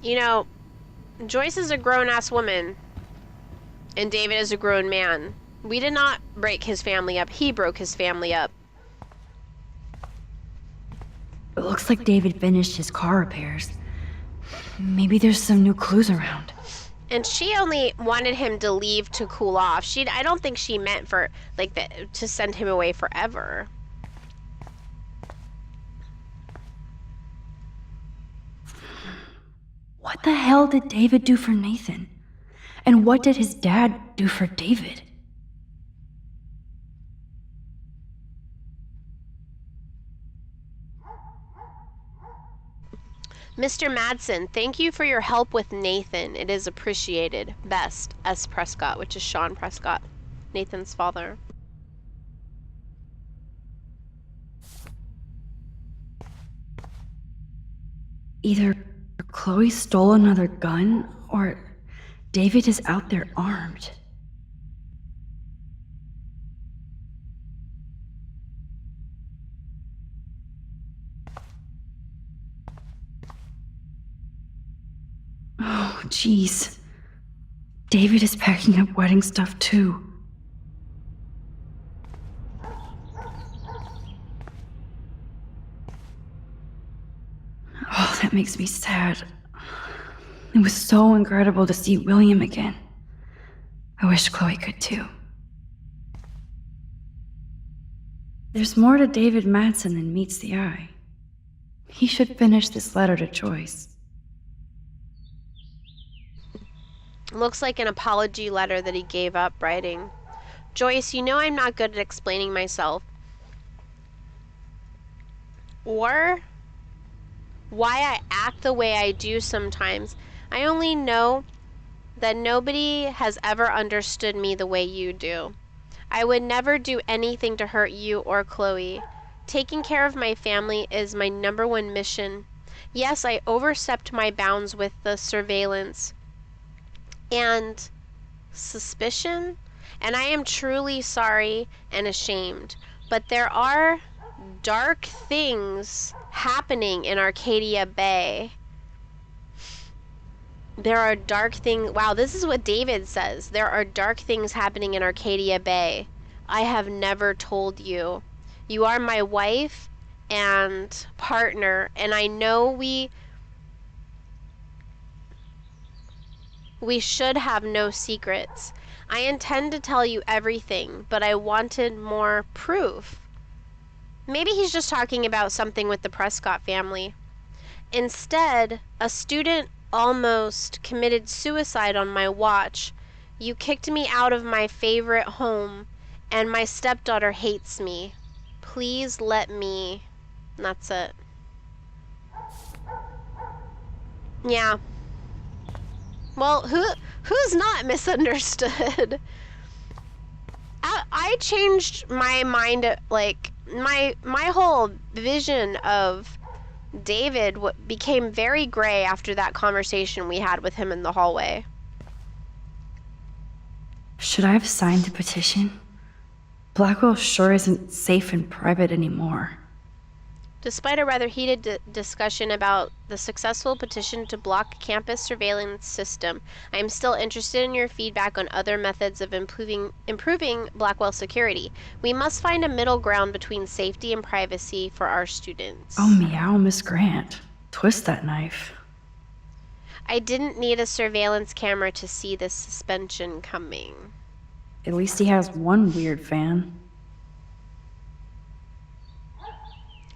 You know, Joyce is a grown-ass woman, and David is a grown man. We did not break his family up. He broke his family up. It looks like David finished his car repairs. Maybe there's some new clues around. And she only wanted him to leave to cool off. I don't think she meant for, like, to send him away forever. What the hell did David do for Nathan? And what did his dad do for David? Mr. Madsen, thank you for your help with Nathan. It is appreciated. Best, S. Prescott, which is Sean Prescott, Nathan's father. Either Chloe stole another gun, or David is out there armed. Oh, jeez. David is packing up wedding stuff too. Oh, that makes me sad. It was so incredible to see William again. I wish Chloe could too. There's more to David Madsen than meets the eye. He should finish this letter to Joyce. Looks like an apology letter that he gave up writing. Joyce, you know I'm not good at explaining myself. Or why I act the way I do sometimes. I only know that nobody has ever understood me the way you do. I would never do anything to hurt you or Chloe. Taking care of my family is my #1 mission. Yes, I overstepped my bounds with the surveillance and suspicion, and I am truly sorry and ashamed. But there are dark things happening in Arcadia Bay. There are dark things. Wow, this is what David says. There are dark things happening in Arcadia Bay. I have never told you. You are my wife and partner, and I know we should have no secrets. I intend to tell you everything, but I wanted more proof. Maybe he's just talking about something with the Prescott family. Instead, a student almost committed suicide on my watch. You kicked me out of my favorite home, and my stepdaughter hates me. Please let me. And that's it. Yeah. Well, who's not misunderstood? I changed my mind, like, my whole vision of David became very gray after that conversation we had with him in the hallway. Should I have signed the petition? Blackwell sure isn't safe and private anymore. Despite a rather heated discussion about the successful petition to block campus surveillance system, I am still interested in your feedback on other methods of improving Blackwell security. We must find a middle ground between safety and privacy for our students. Oh, meow, Miss Grant. Twist that knife. I didn't need a surveillance camera to see this suspension coming. At least he has one weird fan.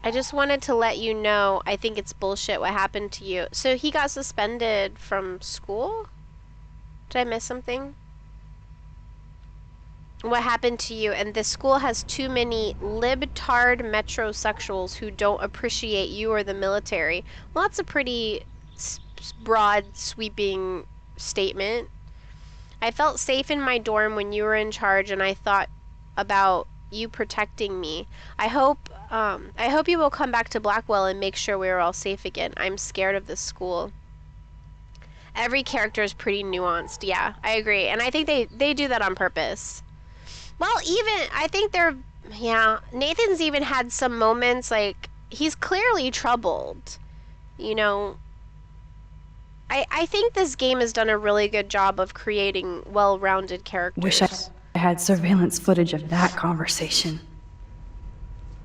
I just wanted to let you know I think it's bullshit what happened to you. So he got suspended from school? Did I miss something? What happened to you? And this school has too many libtard metrosexuals who don't appreciate you or the military. Well, that's a pretty broad, sweeping statement. I felt safe in my dorm when you were in charge, and I thought about you protecting me. I hope you will come back to Blackwell and make sure we are all safe again. I'm scared of this school. Every character is pretty nuanced. Yeah, I agree. And I think they do that on purpose. Well, I think Nathan's even had some moments, like, he's clearly troubled. You know, I think this game has done a really good job of creating well-rounded Wish I characters. had surveillance footage of that conversation.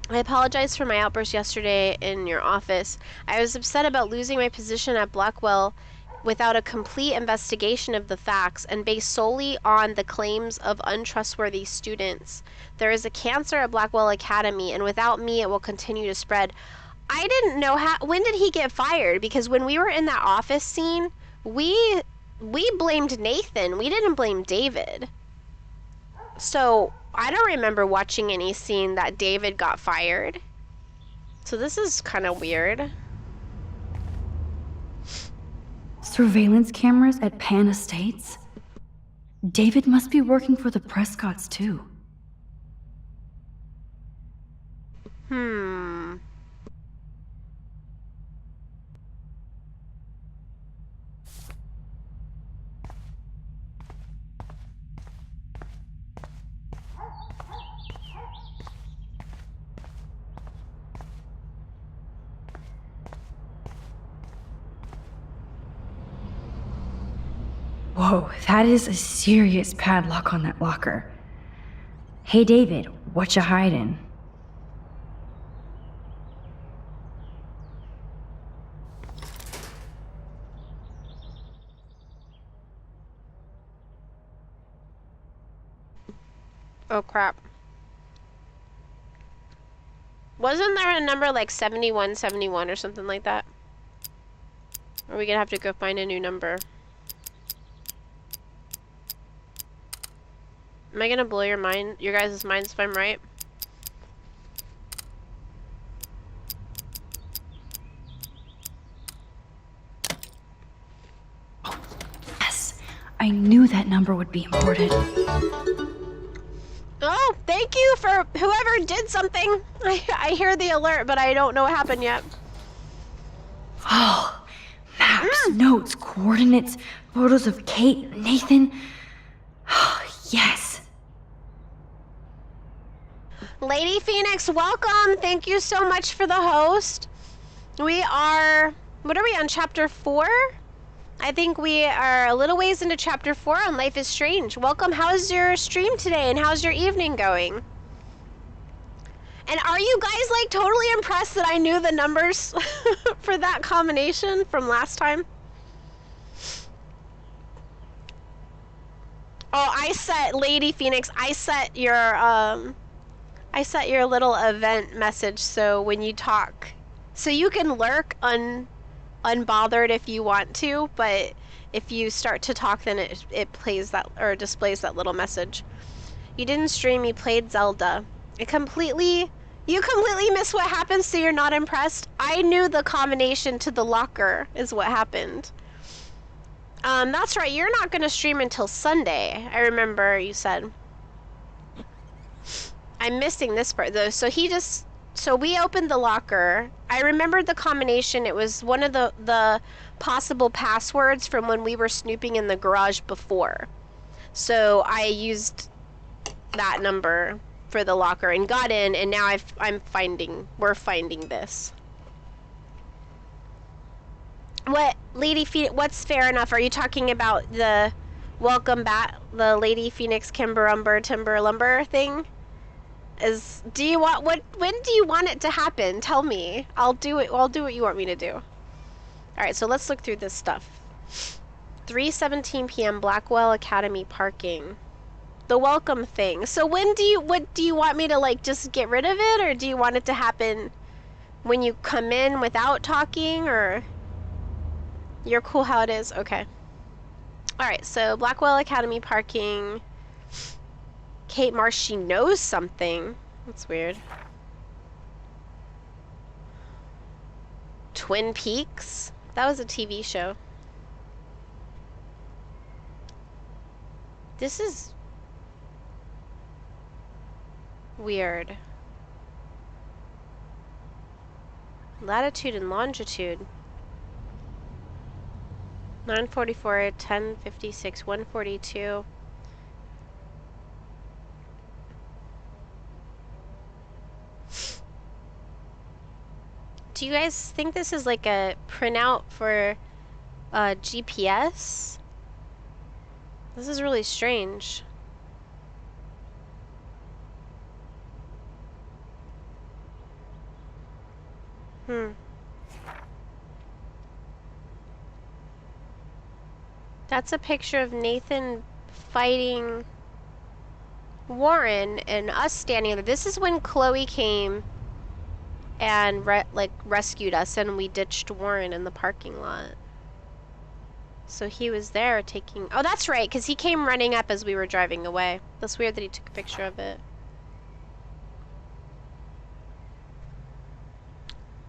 I apologize for my outburst yesterday in your office. I was upset about losing my position at Blackwell without a complete investigation of the facts and based solely on the claims of untrustworthy students. There is a cancer at Blackwell Academy, and without me, it will continue to spread. I didn't know when did he get fired? Because when we were in that office scene, we blamed Nathan. We didn't blame David. So I don't remember watching any scene that David got fired. So this is kind of weird. Surveillance cameras at Pan Estates? David must be working for the Prescotts, too. Hmm. Whoa, that is a serious padlock on that locker. Hey, David, what you hiding? Oh crap. Wasn't there a number like 7171 or something like that? Or are we gonna have to go find a new number? Am I gonna blow your guys' minds if I'm right? Yes, I knew that number would be important. Oh, thank you for whoever did something. I hear the alert, but I don't know what happened yet. Oh, maps, notes, coordinates, photos of Kate, Nathan. Yes. Lady Phoenix, welcome. Thank you so much for the host. We are, what are we on, chapter 4? I think we are a little ways into chapter 4 on Life is Strange. Welcome. How's your stream today and how's your evening going? And are you guys like totally impressed that I knew the numbers for that combination from last time? Oh, I set Lady Phoenix, I set your little event message so when you talk, so you can lurk unbothered if you want to, but if you start to talk, then it plays that or displays that little message. You didn't stream, you played Zelda. You completely missed what happened, so you're not impressed? I knew the combination to the locker is what happened. That's right, you're not gonna stream until Sunday, I remember you said. I'm missing this part though, so we opened the locker. I remembered the combination. It was one of the possible passwords from when we were snooping in the garage before. So I used that number for the locker and got in, and now we're finding this. What, Lady Phoenix, what's fair enough? Are you talking about the welcome back, the Lady Phoenix Timber Lumber thing? When do you want it to happen? Tell me. I'll do what you want me to do. Alright, so let's look through this stuff. 3:17 p.m. Blackwell Academy parking. The welcome thing. So what do you want me to like just get rid of it, or do you want it to happen when you come in without talking, or you're cool how it is? Okay. Alright, so Blackwell Academy parking. Kate Marsh, she knows something. That's weird. Twin Peaks? That was a TV show. This is weird. Latitude and longitude. 944, 1056, 142. Do you guys think this is like a printout for GPS? This is really strange. That's a picture of Nathan fighting Warren and us standing there. This is when Chloe came and rescued us, and we ditched Warren in the parking lot. So he was there taking... Oh, that's right, because he came running up as we were driving away. That's weird that he took a picture of it.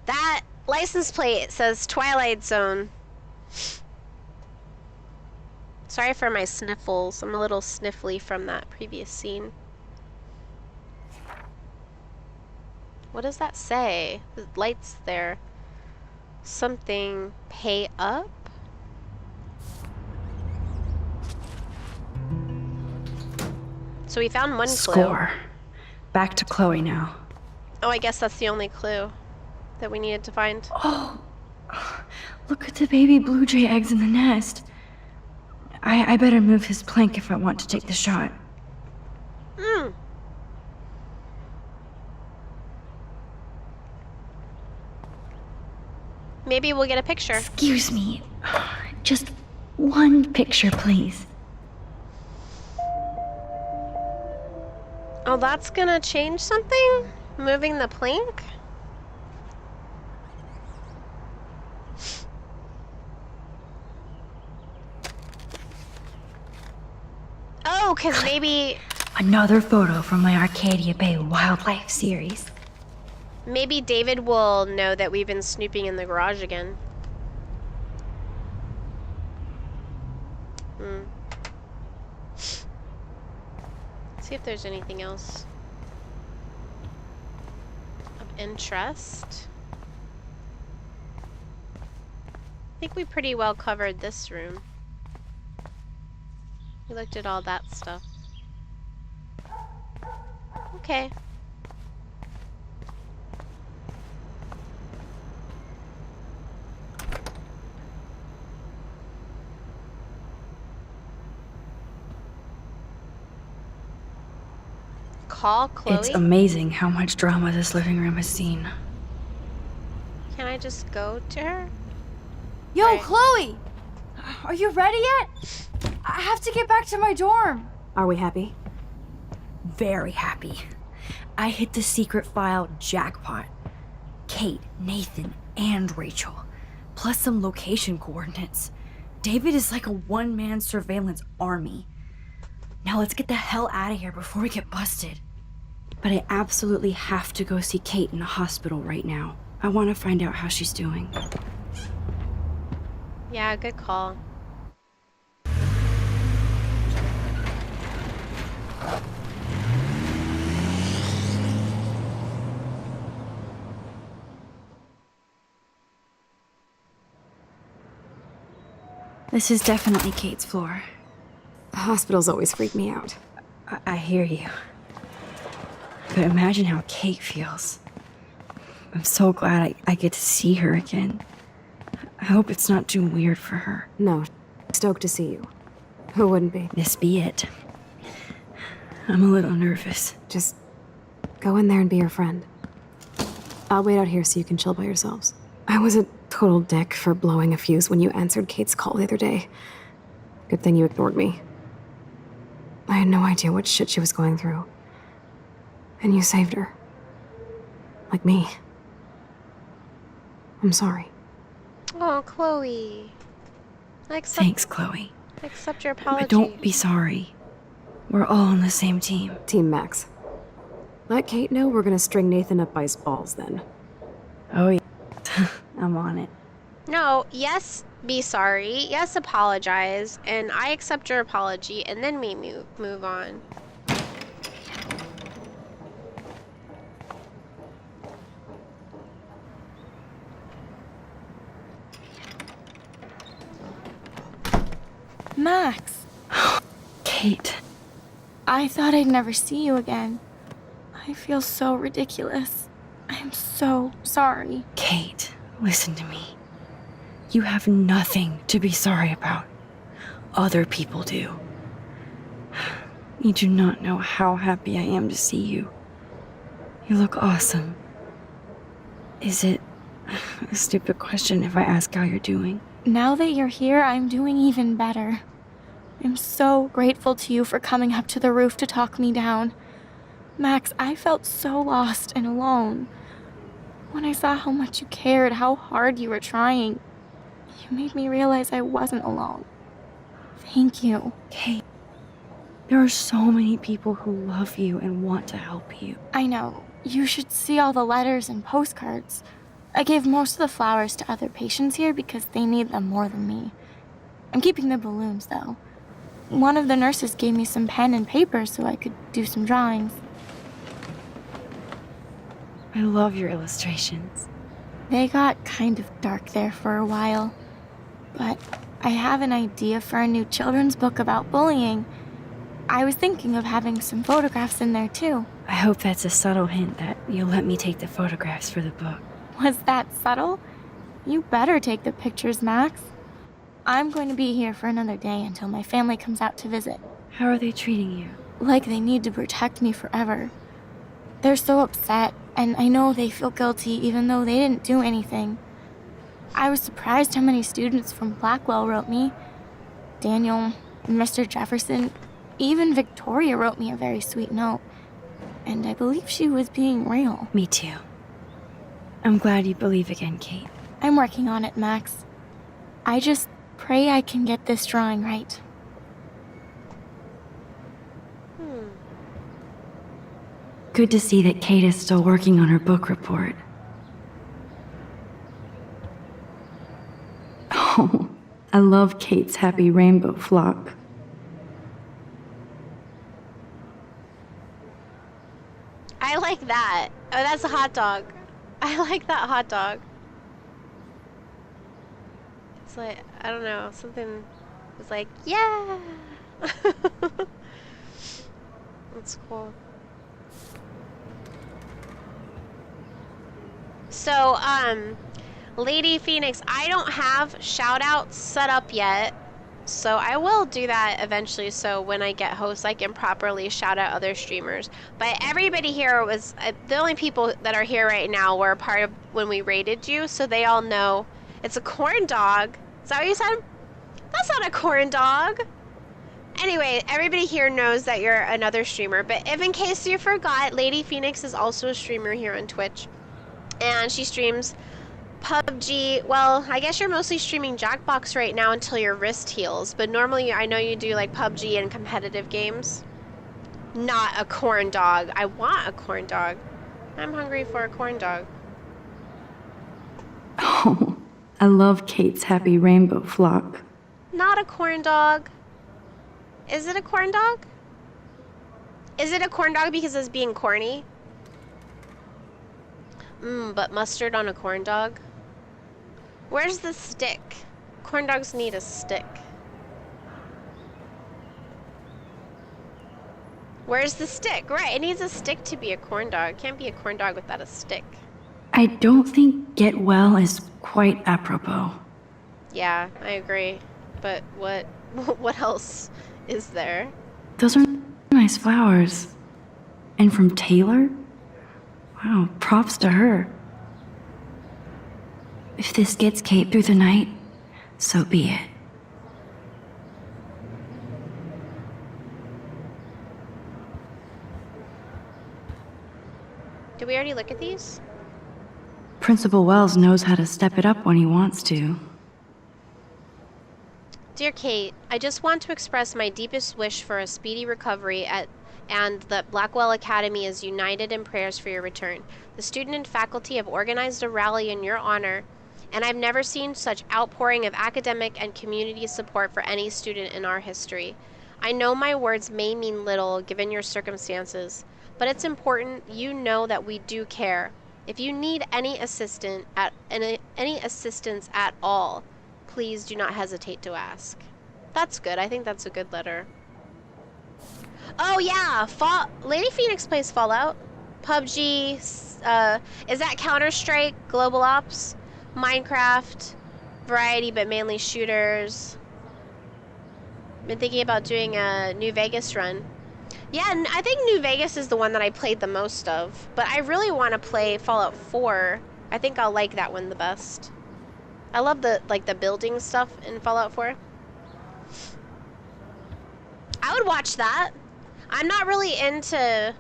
That license plate says Twilight Zone. Sorry for my sniffles. I'm a little sniffly from that previous scene. What does that say? The light's there. Something pay up? So we found one clue. Score. Back to Chloe now. Oh, I guess that's the only clue that we needed to find. Oh, look at the baby blue jay eggs in the nest. I better move his plank if I want to take the shot. Maybe we'll get a picture. Excuse me. Just one picture, please. Oh, that's gonna change something? Moving the plank? Oh, because maybe... Another photo from my Arcadia Bay Wildlife series. Maybe David will know that we've been snooping in the garage again. See if there's anything else of interest. I think we pretty well covered this room. We looked at all that stuff. Okay. Call Chloe? It's amazing how much drama this living room has seen. Can I just go to her? Yo, Right. Chloe! Are you ready yet? I have to get back to my dorm. Are we happy? Very happy. I hit the secret file jackpot. Kate, Nathan, and Rachel. Plus some location coordinates. David is like a one-man surveillance army. Now let's get the hell out of here before we get busted. But I absolutely have to go see Kate in the hospital right now. I want to find out how she's doing. Yeah, good call. This is definitely Kate's floor. Hospitals always freak me out. I hear you. But imagine how Kate feels. I'm so glad I get to see her again. I hope it's not too weird for her. No, stoked to see you. Who wouldn't be? This be it. I'm a little nervous. Just go in there and be your friend. I'll wait out here so you can chill by yourselves. I was a total dick for blowing a fuse when you answered Kate's call the other day. Good thing you ignored me. I had no idea what shit she was going through. And you saved her. Like me. I'm sorry. Oh, Chloe. Thanks, Chloe. I accept your apology. But don't be sorry. We're all on the same team. Team Max. Let Kate know we're gonna string Nathan up by his balls then. Oh, yeah. I'm on it. No, yes, be sorry. Yes, apologize. And I accept your apology, and then we move on. Max, Kate. I thought I'd never see you again. I feel so ridiculous. I'm so sorry. Kate, listen to me. You have nothing to be sorry about. Other people do. You do not know how happy I am to see you. You look awesome. Is it a stupid question if I ask how you're doing? Now that you're here, I'm doing even better. I'm so grateful to you for coming up to the roof to talk me down. Max, I felt so lost and alone. When I saw how much you cared, how hard you were trying, you made me realize I wasn't alone. Thank you. Kate, there are so many people who love you and want to help you. I know. You should see all the letters and postcards. I gave most of the flowers to other patients here because they need them more than me. I'm keeping the balloons, though. One of the nurses gave me some pen and paper so I could do some drawings. I love your illustrations. They got kind of dark there for a while. But I have an idea for a new children's book about bullying. I was thinking of having some photographs in there, too. I hope that's a subtle hint that you'll let me take the photographs for the book. Was that subtle? You better take the pictures, Max. I'm going to be here for another day until my family comes out to visit. How are they treating you? Like they need to protect me forever. They're so upset, and I know they feel guilty even though they didn't do anything. I was surprised how many students from Blackwell wrote me. Daniel, Mr. Jefferson, even Victoria wrote me a very sweet note. And I believe she was being real. Me too. I'm glad you believe again, Kate. I'm working on it, Max. I just pray I can get this drawing right. Good to see that Kate is still working on her book report. Oh, I love Kate's happy rainbow flock. I like that. Oh, that's a hot dog. I like that hot dog. It's like, I don't know, something was like, yeah! That's cool. So, Lady Phoenix, I don't have shout-outs set up yet, so I will do that eventually, so when I get hosts, I can properly shout out other streamers. But everybody here was, the only people that are here right now were a part of when we raided you, so they all know it's a corn dog. Is that what you said? That's not a corn dog. Anyway, everybody here knows that you're another streamer, but if in case you forgot, Lady Phoenix is also a streamer here on Twitch. And she streams PUBG. Well, I guess you're mostly streaming Jackbox right now until your wrist heals, but normally I know you do like PUBG and competitive games. Not a corn dog. I want a corn dog. I'm hungry for a corn dog. Oh, I love Kate's happy rainbow flock. Not a corn dog. Is it a corn dog? Is it a corn dog because it's being corny? But mustard on a corn dog? Where's the stick? Corn dogs need a stick. Where's the stick? Right, it needs a stick to be a corn dog. It can't be a corn dog without a stick. I don't think get well is quite apropos. Yeah, I agree. But what else is there? Those are nice flowers. And from Taylor? Wow, props to her. If this gets Kate through the night, so be it. Did we already look at these? Principal Wells knows how to step it up when he wants to. Dear Kate, I just want to express my deepest wish for a speedy recovery and that Blackwell Academy is united in prayers for your return. The student and faculty have organized a rally in your honor, and I've never seen such outpouring of academic and community support for any student in our history. I know my words may mean little given your circumstances, but it's important you know that we do care. If you need any assistance at all, please do not hesitate to ask. That's good. I think that's a good letter. Oh yeah, Lady Phoenix plays Fallout, PUBG. Is that Counter-Strike, Global Ops, Minecraft, Variety, but mainly shooters. Been thinking about doing a New Vegas run. Yeah, I think New Vegas is the one that I played the most of. But I really want to play Fallout 4. I think I'll like that one the best. I love the building stuff in Fallout 4. I would watch that. I'm not really into...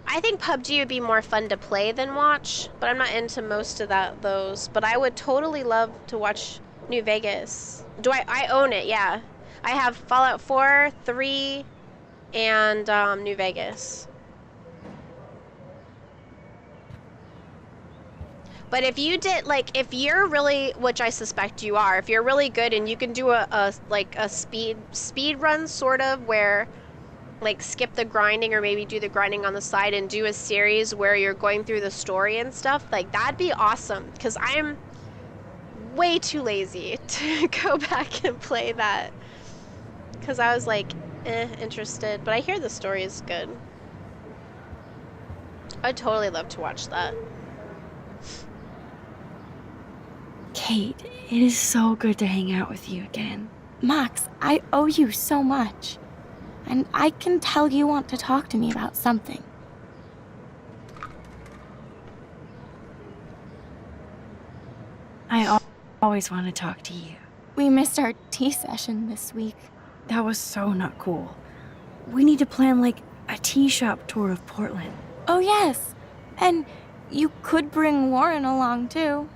I think PUBG would be more fun to play than watch, but I'm not into most of those. But I would totally love to watch New Vegas. I own it, yeah. I have Fallout 4, 3, and New Vegas. But if you did, if you're really, which I suspect you are, if you're really good and you can do a speed run sort of where, skip the grinding or maybe do the grinding on the side and do a series where you're going through the story and stuff, that'd be awesome. Because I'm way too lazy to go back and play that. Because I was interested. But I hear the story is good. I'd totally love to watch that. Kate, it is so good to hang out with you again. Max, I owe you so much. And I can tell you want to talk to me about something. I always want to talk to you. We missed our tea session this week. That was so not cool. We need to plan a tea shop tour of Portland. Oh yes, and you could bring Warren along too.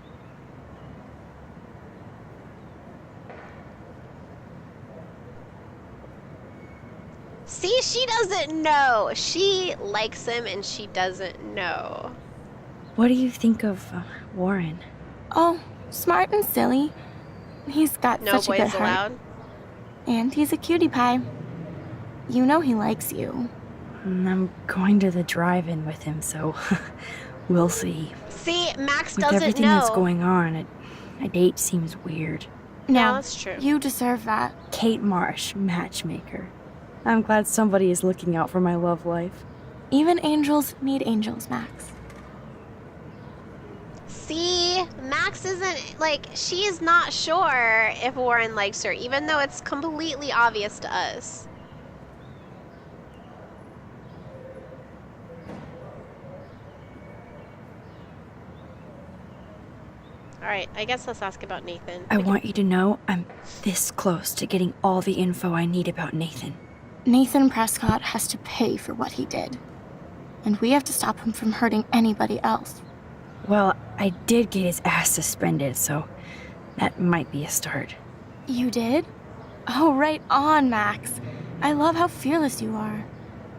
See, she doesn't know. She likes him and she doesn't know. What do you think of Warren? Oh, smart and silly. He's got No such a good boys heart. allowed. And he's a cutie pie. You know he likes you. I'm going to the drive-in with him, so we'll see. See, Max With doesn't everything know. that's going on, a date seems weird. No, Yeah, that's true. You deserve that. Kate Marsh, matchmaker. I'm glad somebody is looking out for my love life. Even angels need angels, Max. See, Max isn't, she's not sure if Warren likes her, even though it's completely obvious to us. Alright, I guess let's ask about Nathan. I want you to know I'm this close to getting all the info I need about Nathan. Nathan Prescott has to pay for what he did. And we have to stop him from hurting anybody else. Well, I did get his ass suspended, so that might be a start. You did? Oh, right on, Max. I love how fearless you are.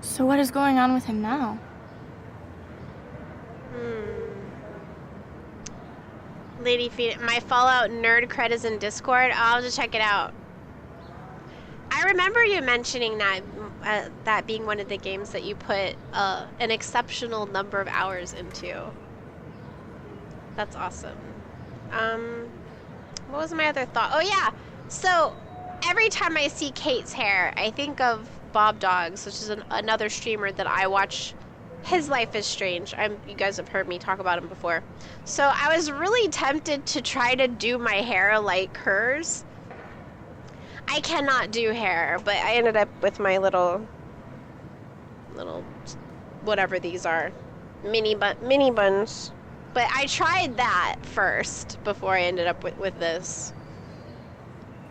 So what is going on with him now? Lady Feed, my Fallout nerd cred is in Discord. I'll have to check it out. I remember you mentioning that that being one of the games that you put an exceptional number of hours into. That's awesome. What was my other thought? Oh yeah, so every time I see Kate's hair, I think of Bob Dogs, which is another streamer that I watch. His Life is Strange. You guys have heard me talk about him before. So I was really tempted to try to do my hair like hers. I cannot do hair, but I ended up with my little whatever these are, mini buns. But I tried that first before I ended up with this.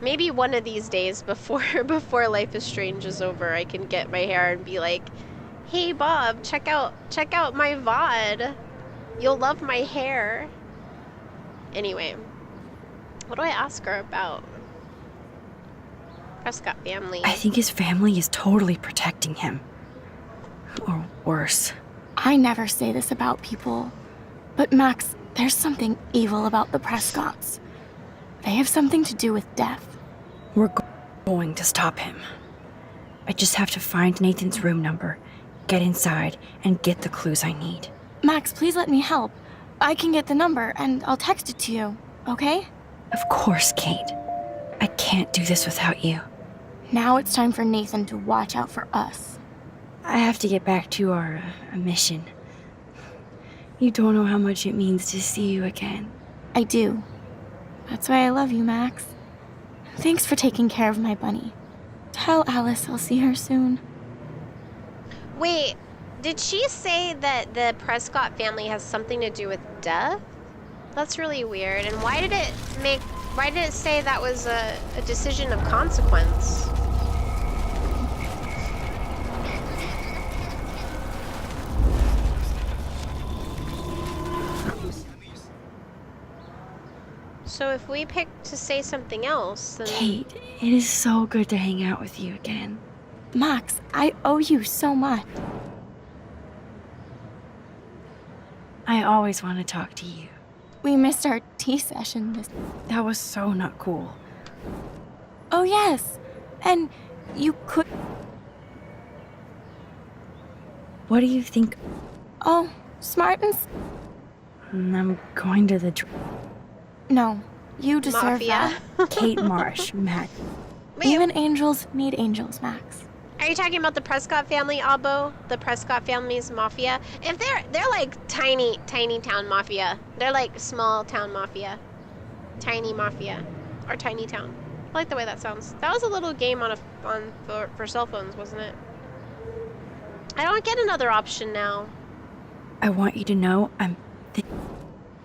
Maybe one of these days before Life is Strange is over, I can get my hair and be like, "Hey Bob, check out my VOD. You'll love my hair." Anyway, what do I ask her about? Prescott family. I think his family is totally protecting him. Or worse. I never say this about people, but Max, there's something evil about the Prescotts. They have something to do with death. We're going to stop him. I just have to find Nathan's room number, get inside, and get the clues I need. Max, please let me help. I can get the number, and I'll text it to you, okay? Of course, Kate. I can't do this without you. Now it's time for Nathan to watch out for us. I have to get back to our mission. You don't know how much it means to see you again. I do. That's why I love you, Max. Thanks for taking care of my bunny. Tell Alice I'll see her soon. Wait, did she say that the Prescott family has something to do with death? That's really weird. And why did it say that was a decision of consequence? So if we pick to say something else, then... Kate, it is so good to hang out with you again. Max, I owe you so much. I always want to talk to you. We missed our tea session this... That was so not cool. Oh, yes. And you could... What do you think? Oh, Smartens? I'm going to the... No, you deserve Mafia. that. Kate Marsh, Matt. Wait, Even angels need angels, Max. are you talking about the Prescott family, Abo? The Prescott family's mafia? If they're like tiny town mafia. They're like small town mafia. Tiny mafia. Or tiny town. I like the way that sounds. That was a little game for cell phones, wasn't it? I don't get another option now. I want you to know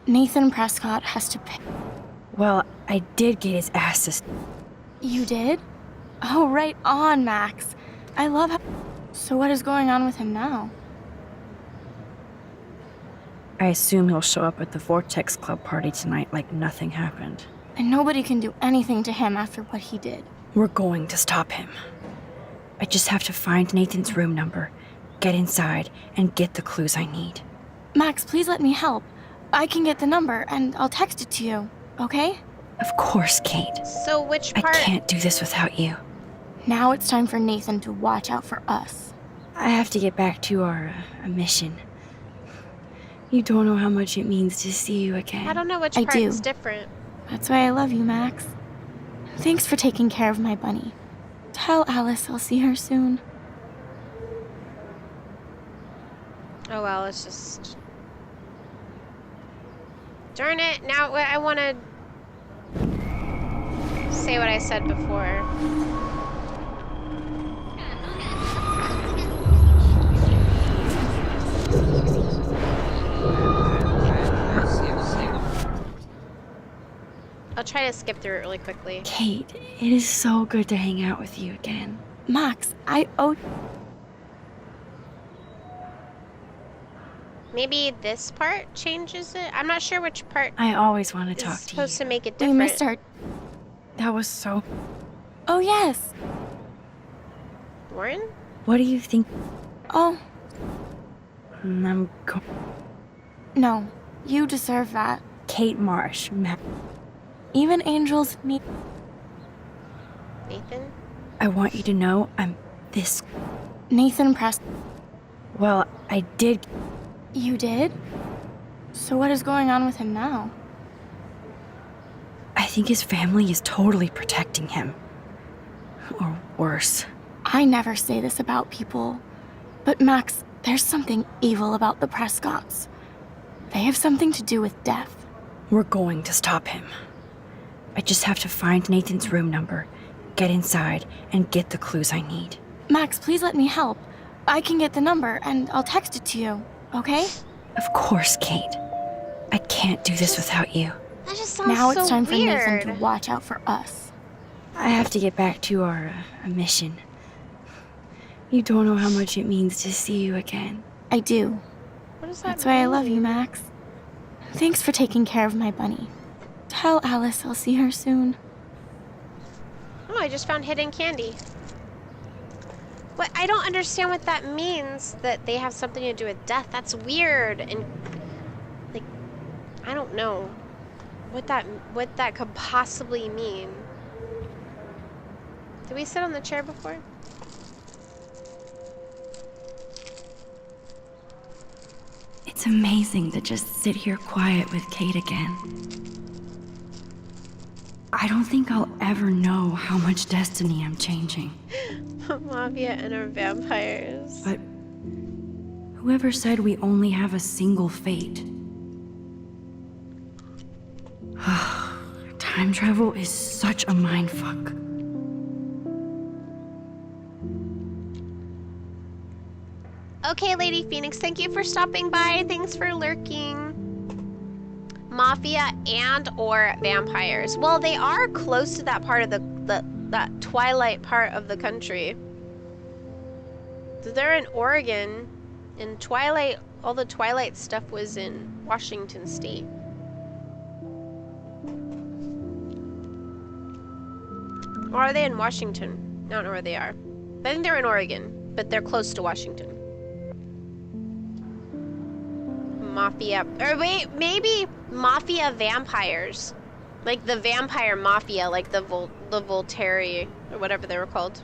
Nathan Prescott has to pay. Well, I did get his ass to... You did? Oh, right on, Max. I love how... So what is going on with him now? I assume he'll show up at the Vortex Club party tonight like nothing happened. And nobody can do anything to him after what he did. We're going to stop him. I just have to find Nathan's room number, get inside, and get the clues I need. Max, please let me help. I can get the number, and I'll text it to you, okay? Of course, Kate. So which I part? can't do this without you. Now it's time for Nathan to watch out for us. I have to get back to our mission. You don't know how much it means to see you again. I don't know which I part do. is different. That's why I love you, Max. Thanks for taking care of my bunny. Tell Alice I'll see her soon. Oh well, it's just... Darn it, now I want to say what I said before. I'll try to skip through it really quickly. Kate, it is so good to hang out with you again. Max, I owe... Maybe this part changes it? I'm not sure which part I always want to is talk to you. supposed to make it We different. missed our... That was so... Oh, yes. Warren? What do you think? Oh, I'm go... no. You deserve that. Kate Marsh, Matt. Even angels need... Nathan? I want you to know I'm this... Nathan Press... Well, I did... You did? So what is going on with him now? I think his family is totally protecting him. Or worse. I never say this about people. But Max, there's something evil about the Prescotts. They have something to do with death. We're going to stop him. I just have to find Nathan's room number, get inside, and get the clues I need. Max, please let me help. I can get the number, and I'll text it to you, okay? Of course, Kate. I can't do this without you. That just sounds Now so it's time weird. for Nathan to watch out for us. I have to get back to our mission. You don't know how much it means to see you again. I do. What does that That's why I love you, mean? Max. Thanks for taking care of my bunny. Tell Alice I'll see her soon. Oh, I just found hidden candy. What? I don't understand what that means, that they have something to do with death. That's weird. And, like, I don't know what that could possibly mean. Did we sit on the chair before? It's amazing to just sit here quiet with Kate again. I don't think I'll ever know how much destiny I'm changing. Mafia and our vampires. But whoever said we only have a single fate? Time travel is such a mindfuck. Okay, Lady Phoenix, thank you for stopping by. Thanks for lurking. Mafia and or vampires. Well, they are close to that part of that twilight part of the country. So they're in Oregon, and Twilight, all the Twilight stuff was in Washington State. Or are they in Washington? I don't know where they are. I think they're in Oregon, but they're close to Washington. Mafia, or wait, maybe Mafia vampires. Like the vampire mafia, like the Volturi, or whatever they were called.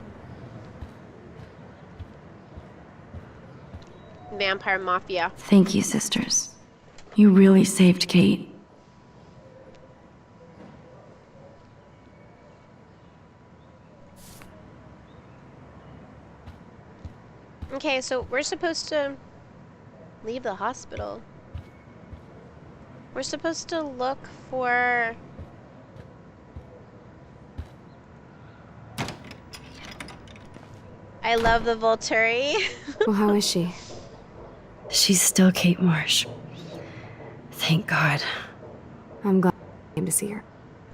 Vampire mafia. Thank you, sisters. You really saved Kate. Okay, so we're supposed to leave the hospital. We're supposed to look for... I love the Volturi. Well, how is she? She's still Kate Marsh. Thank God. I'm glad I came to see her.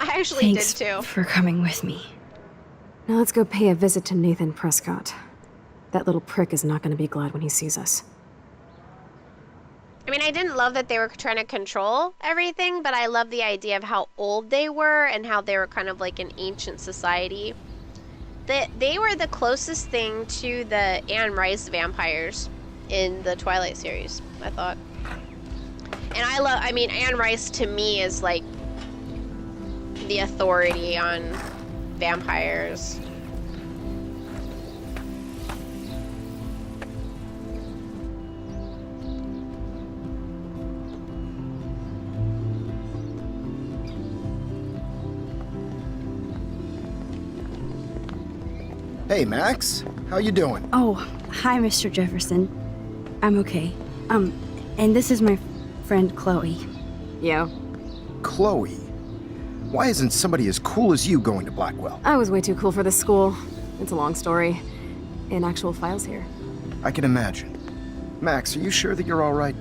I actually Thanks did too. for coming with me. Now let's go pay a visit to Nathan Prescott. That little prick is not going to be glad when he sees us. I mean, I didn't love that they were trying to control everything, but I love the idea of how old they were and how they were kind of like an ancient society. They were the closest thing to the Anne Rice vampires in the Twilight series, I thought. And I mean, Anne Rice to me is like the authority on vampires. Hey, Max. How you doing? Oh, hi, Mr. Jefferson. I'm okay. And this is my friend Chloe. Yo, Chloe. Why isn't somebody as cool as you going to Blackwell? I was way too cool for this school. It's a long story. In actual files here. I can imagine. Max, are you sure that you're all right?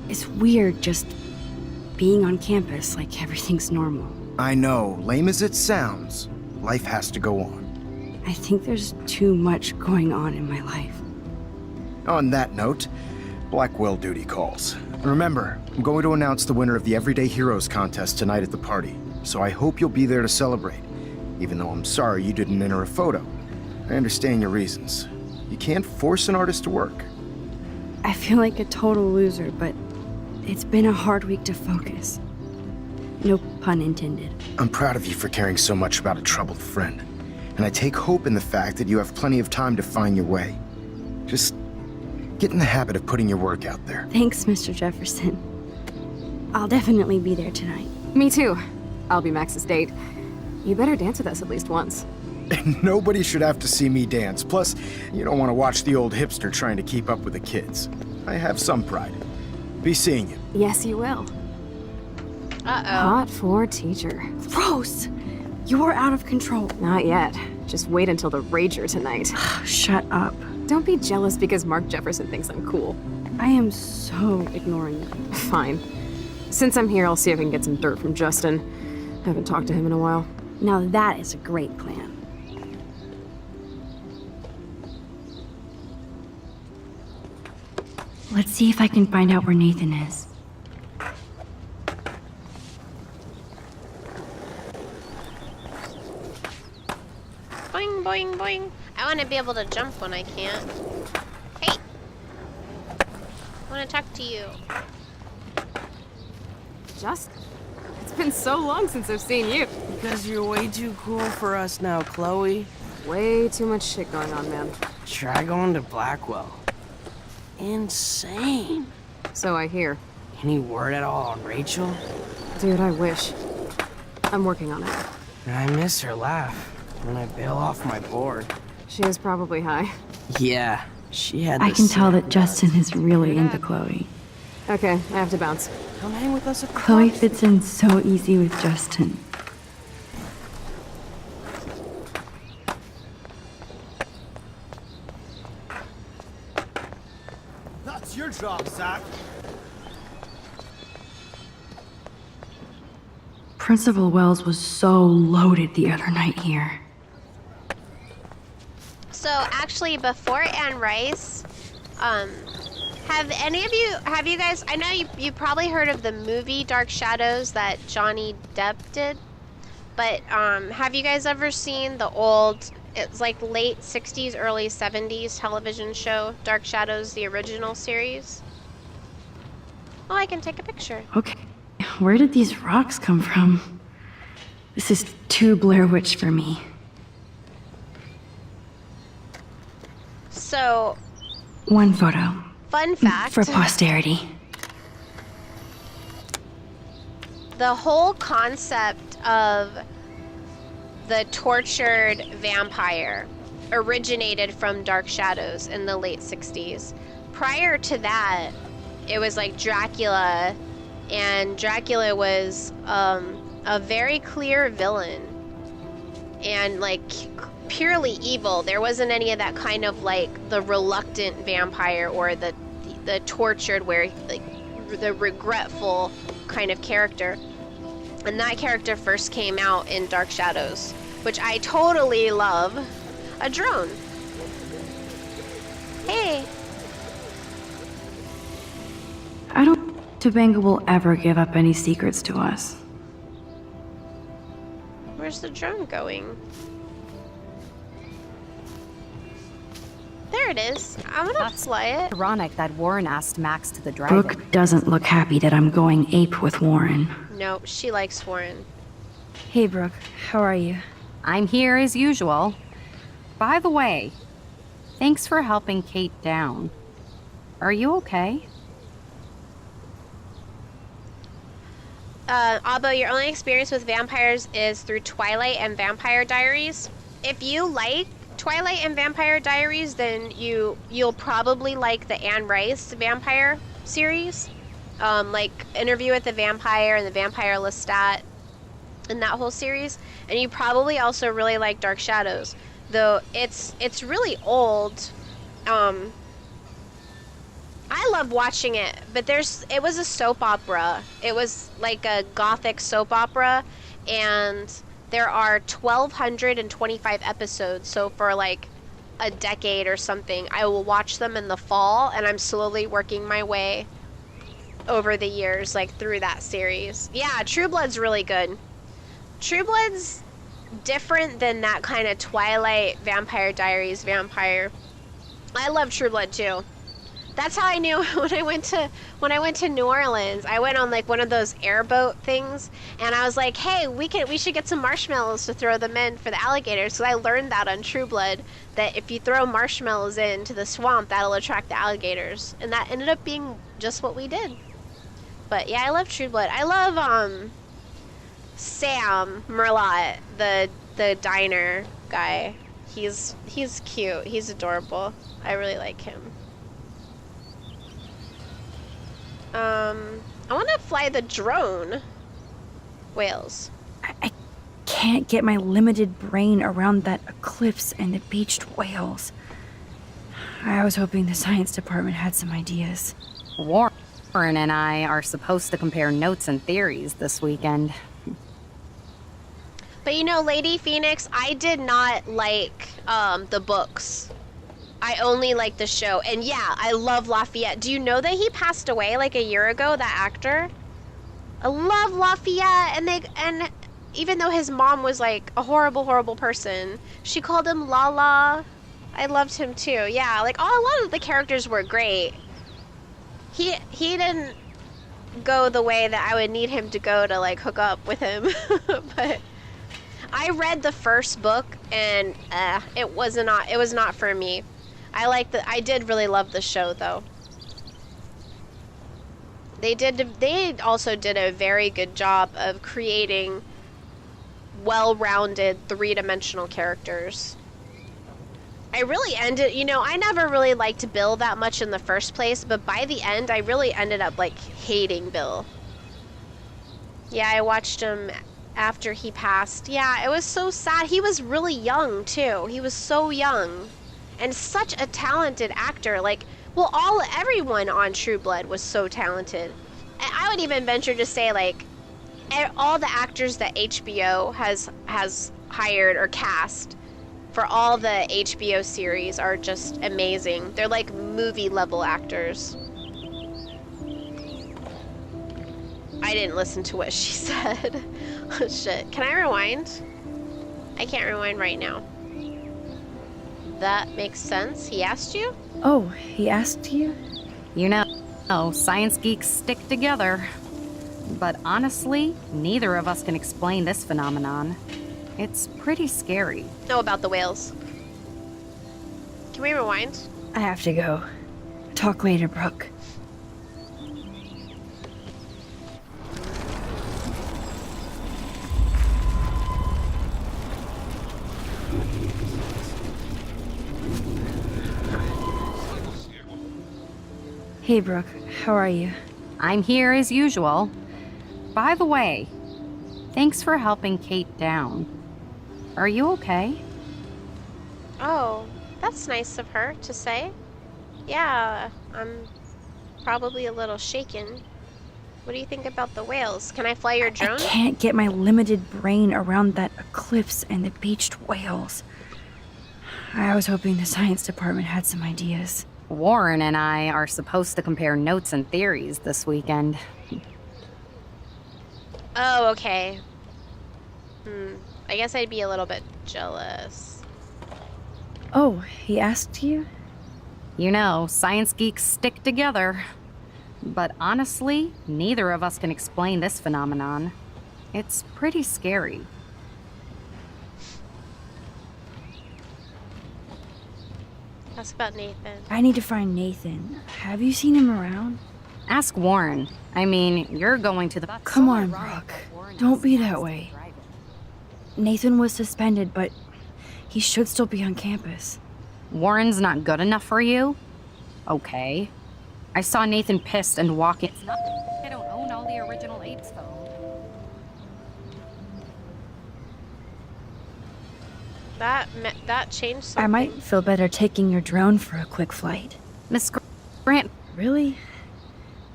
It's weird just being on campus like everything's normal. I know, lame as it sounds, life has to go on. I think there's too much going on in my life. On that note, Blackwell duty calls. Remember, I'm going to announce the winner of the Everyday Heroes contest tonight at the party, so I hope you'll be there to celebrate, even though I'm sorry you didn't enter a photo. I understand your reasons. You can't force an artist to work. I feel like a total loser, but it's been a hard week to focus. No pun intended. I'm proud of you for caring so much about a troubled friend, and I take hope in the fact that you have plenty of time to find your way. Just get in the habit of putting your work out there. Thanks, Mr. Jefferson. I'll definitely be there tonight. Me too. I'll be Max's date. You better dance with us at least once. Nobody should have to see me dance. Plus, you don't want to watch the old hipster trying to keep up with the kids. I have some pride. Be seeing you. Yes, you will. Uh-oh. Hot for teacher. Rose! You are out of control. Not yet. Just wait until the Rager tonight. Shut up. Don't be jealous because Mark Jefferson thinks I'm cool. I am so ignoring you. Fine. Since I'm here, I'll see if I can get some dirt from Justin. Haven't talked to him in a while. Now that is a great plan. Let's see if I can find out where Nathan is. Boing, boing, boing. I want to be able to jump when I can't. Hey! I want to talk to you. Justin? It's been so long since I've seen you. Because you're way too cool for us now, Chloe. Way too much shit going on, man. Try going to Blackwell. Insane. So I hear. Any word at all on Rachel? Dude, I wish. I'm working on it. I miss her laugh when I bail off my board. She is probably high. Yeah, she had I the can tell sad that Justin buzz. is really into Chloe. Okay, I have to bounce. Come hang with us at the Chloe party. fits in so easy with Justin. job, Zach. Principal Wells was so loaded the other night here. So actually, before Anne Rice, have you guys, I know you probably heard of the movie Dark Shadows that Johnny Depp did, but have you guys ever seen the old, it's like late 60s, early 70s television show, Dark Shadows, the original series? Oh, I can take a picture. Okay, where did these rocks come from? This is too Blair Witch for me. So, One photo. fun fact. For posterity. The whole concept of the tortured vampire originated from Dark Shadows in the late 60s. Prior to that, it was like Dracula, and Dracula was a very clear villain and like purely evil. There wasn't any of that kind of like the reluctant vampire or the tortured, where like the regretful kind of character. And that character first came out in Dark Shadows, which I totally love. A drone. Hey. I don't think Tobanga will ever give up any secrets to us. Where's the drone going? There it is. I'm gonna fly it. Ironic that Warren asked Max to the drive-in. Brooke doesn't look happy that I'm going ape with Warren. No, she likes Warren. Hey, Brooke. How are you? I'm here as usual. By the way, thanks for helping Kate down. Are you okay? Abo, your only experience with vampires is through Twilight and Vampire Diaries. If you like Twilight and Vampire Diaries, then you'll probably like the Anne Rice vampire series. Like Interview with the Vampire and the Vampire Lestat and that whole series. And you probably also really like Dark Shadows, though it's really old. I love watching it, but it was a soap opera. It was like a gothic soap opera, and there are 1,225 episodes. So for like a decade or something, I will watch them in the fall, and I'm slowly working my way over the years, like through that series. Yeah, True Blood's really good. True Blood's different than that kind of Twilight, Vampire Diaries, vampire. I love True Blood too. That's how I knew when I went to New Orleans. I went on like one of those airboat things, and I was like, "Hey, we should get some marshmallows to throw them in for the alligators." So I learned that on True Blood, that if you throw marshmallows into the swamp, that'll attract the alligators, and that ended up being just what we did. But yeah, I love True Blood. I love Sam Merlot, the diner guy. He's cute. He's adorable. I really like him. I want to fly the drone. Whales. I can't get my limited brain around that eclipse and the beached whales. I was hoping the science department had some ideas. Warren and I are supposed to compare notes and theories this weekend. But you know, Lady Phoenix, I did not like the books. I only like the show. And yeah, I love Lafayette. Do you know that he passed away like a year ago, that actor? I love Lafayette, and even though his mom was like a horrible, horrible person, she called him Lala. I loved him too. Yeah, like a lot of the characters were great. He didn't go the way that I would need him to go to like hook up with him. But I read the first book, and it was not for me. I did really love the show though. They also did a very good job of creating well-rounded three-dimensional characters. I really I never really liked Bill that much in the first place, but by the end I really ended up like hating Bill. Yeah, I watched him after he passed. Yeah, it was so sad. He was really young too. He was so young. And such a talented actor. Like, Well, everyone on True Blood was so talented. And I would even venture to say, like, all the actors that HBO has hired or cast for all the HBO series are just amazing. They're like movie level actors. I didn't listen to what she said. Oh shit. Can I rewind? I can't rewind right now. That makes sense. He asked you? Oh, he asked you? You know, science geeks stick together. But honestly, neither of us can explain this phenomenon. It's pretty scary. No, about the whales. Can we rewind? I have to go. Talk later, Brooke. Hey, Brooke. How are you? I'm here as usual. By the way, thanks for helping Kate down. Are you okay? Oh, that's nice of her to say. Yeah, I'm probably a little shaken. What do you think about the whales? Can I fly your I drone? can't get my limited brain around that eclipse and the beached whales. I was hoping the science department had some ideas. Warren and I are supposed to compare notes and theories this weekend. Oh, okay. I guess I'd be a little bit jealous. Oh, he asked you? You know, science geeks stick together. But honestly, neither of us can explain this phenomenon. It's pretty scary. That's about Nathan. I need to find Nathan. Have you seen him around? Ask Warren. I mean, you're going to the... Come on, Brooke. Don't be that way. Nathan was suspended, but he should still be on campus. Warren's not good enough for you? Okay. I saw Nathan pissed and walking. It's not I don't own all the original apes, though. That changed something. I might feel better taking your drone for a quick flight. Miss Grant, Really?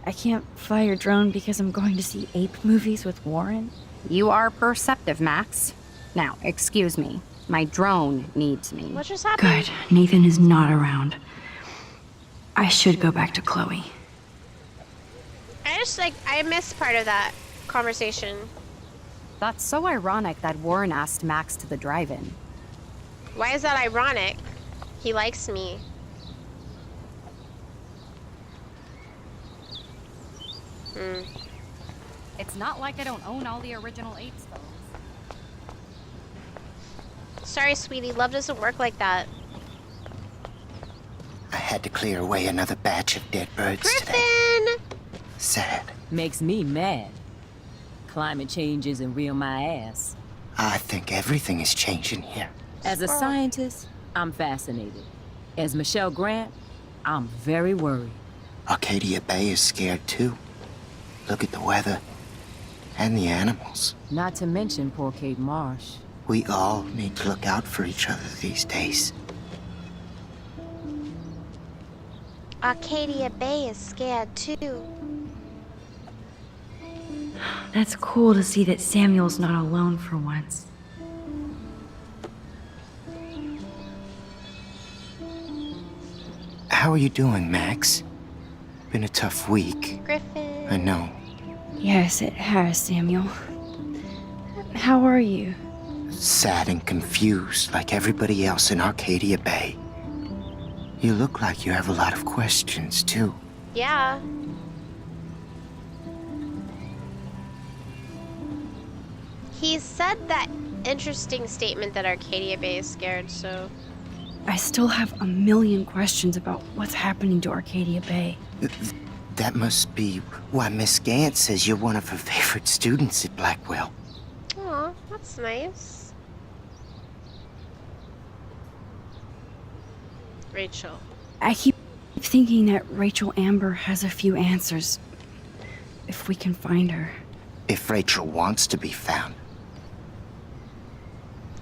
I can't fly your drone because I'm going to see ape movies with Warren? you are perceptive, Max. Now, excuse me. My drone needs me. What just happened? Good. Nathan is not around. I should go back to Chloe. I missed part of that conversation. That's so ironic that Warren asked Max to the drive-in. Why is that ironic? He likes me. It's not like I don't own all the original apes, though. Sorry, sweetie. Love doesn't work like that. I had to clear away another batch of dead birds today. Griffin! Sad. Makes me mad. Climate change isn't real my ass. I think everything is changing here. As a scientist, I'm fascinated. As Michelle Grant, I'm very worried. Arcadia Bay is scared too. Look at the weather. And the animals. Not to mention poor Kate Marsh. We all need to look out for each other these days. Arcadia Bay is scared too. That's cool to see that Samuel's not alone for once. How are you doing, Max? Been a tough week. Griffin. I know. Yes, it has, Samuel. How are you? Sad and confused like everybody else in Arcadia Bay. You look like you have a lot of questions, too. Yeah. He said that interesting statement that Arcadia Bay is scared, so... I still have a million questions about what's happening to Arcadia Bay. That must be why Miss Gant says you're one of her favorite students at Blackwell. Aw, that's nice. Rachel. I keep thinking that Rachel Amber has a few answers. If we can find her. If Rachel wants to be found.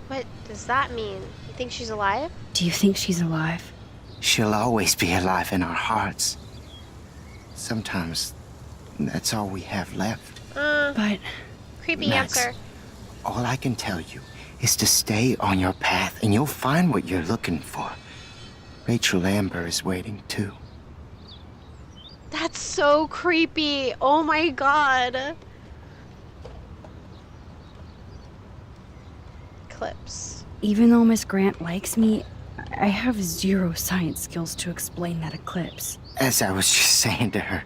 What does that mean? You think she's alive? Do you think she's alive? she'll always be alive in our hearts. Sometimes that's all we have left. But Creepy Max, answer. all I can tell you is to stay on your path and you'll find what you're looking for. Rachel Amber is waiting too. That's so creepy. Oh my god. Eclipse. even though Miss Grant likes me, I have zero science skills to explain that eclipse. As I was just saying to her,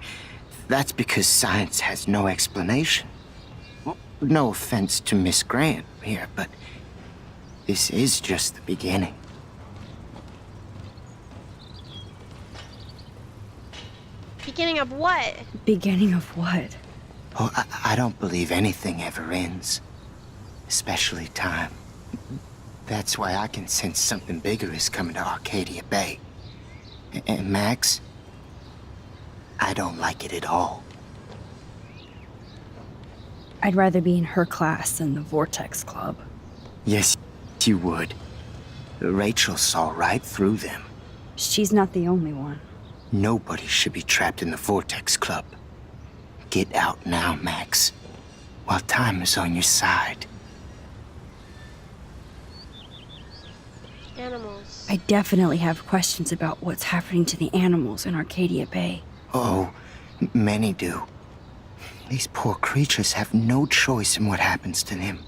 that's because science has no explanation. Well, no offense to Miss Grant here, but this is just the beginning. Beginning of what? Beginning of what? Oh, I don't believe anything ever ends. Especially time. That's why I can sense something bigger is coming to Arcadia Bay. And Max, I don't like it at all. I'd rather be in her class than the Vortex Club. Yes, you would. Rachel saw right through them. She's not the only one. Nobody should be trapped in the Vortex Club. Get out now, Max, while time is on your side. Animals. I definitely have questions about what's happening to the animals in Arcadia Bay. Oh, many do. These poor creatures have no choice in what happens to them.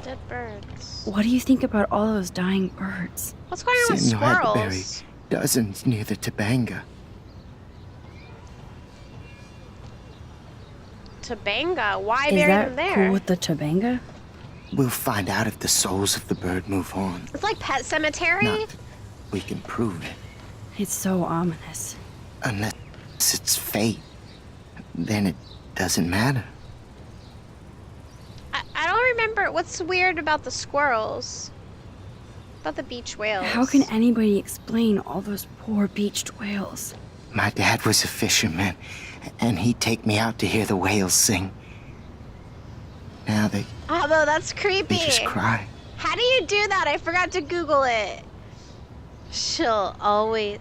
Dead birds. What do you think about all those dying birds? What's going on with Samuel had to bury squirrels? dozens near the Tabanga. Tabanga. Why Is bury that them there? cool with the Tabanga? We'll find out if the souls of the bird move on. It's like Pet Cemetery. Not that we can prove it. It's so ominous. Unless it's fate, then it doesn't matter. I don't remember what's weird about the squirrels. About the beach whales. How can anybody explain all those poor beached whales? My dad was a fisherman, and he'd take me out to hear the whales sing. Now they Although that's creepy. just cry. How do you do that? I forgot to Google it. She'll always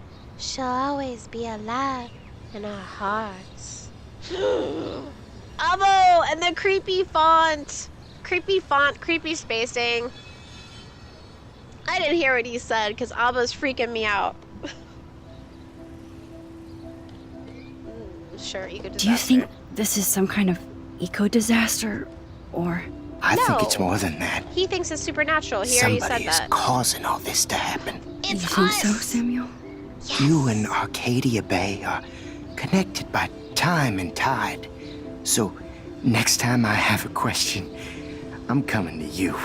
be alive in our hearts. Abo, and the creepy font, creepy spacing. I didn't hear what he said because Abba's freaking me out. Sure, eco disaster. Do you think this is some kind of eco-disaster? Or... I think No. it's more than that. He thinks it's supernatural. He already Somebody said is that. causing all this to happen. you It's think us. so, Samuel? Yes. You and Arcadia Bay are connected by time and tide. So, next time I have a question, I'm coming to you.